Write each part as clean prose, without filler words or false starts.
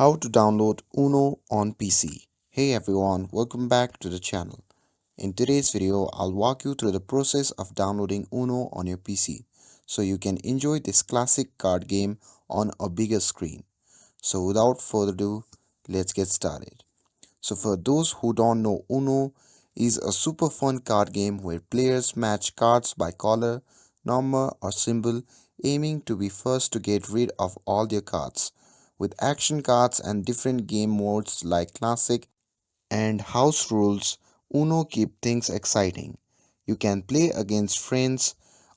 How to download Uno on PC. Hey everyone, welcome back to the channel. In today's video, I'll walk you through the process of downloading Uno on your PC so you can enjoy this classic card game on a bigger screen. So without further ado, let's get started. So for those who don't know, Uno is a super fun card game where players match cards by color, number or symbol, aiming to be first to get rid of all their cards. With action cards and different game modes like classic and house rules, Uno keep things exciting. You can play against friends,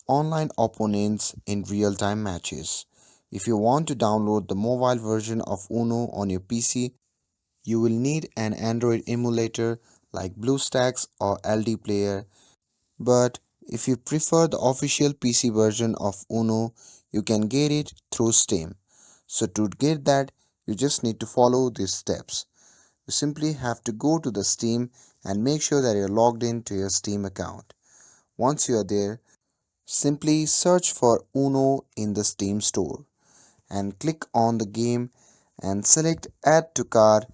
online opponents in real-time matches. If you want to download the mobile version of Uno on your PC, you will need an Android emulator like BlueStacks or LD Player, but if you prefer the official PC version of Uno, you can get it through Steam. So to get that, you just need to follow these steps. You simply have to go to the Steam and make sure that you're logged in to your Steam account. Once you are there, simply search for Uno in the Steam store and click on the game and select Add to Cart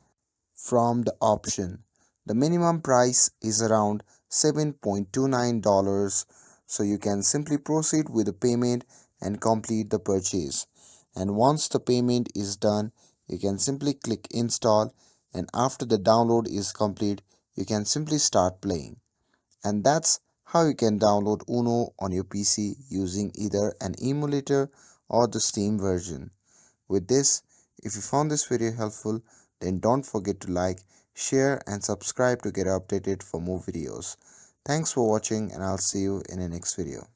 from the option. The minimum price is around $7.29, so you can simply proceed with the payment and complete the purchase. And once the payment is done, you can simply click install, and after the download is complete, you can simply start playing. And that's how you can download Uno on your PC using either an emulator or the Steam version. With this, if you found this video helpful, then don't forget to like, share and subscribe to get updated for more videos. Thanks for watching and I'll see you in the next video.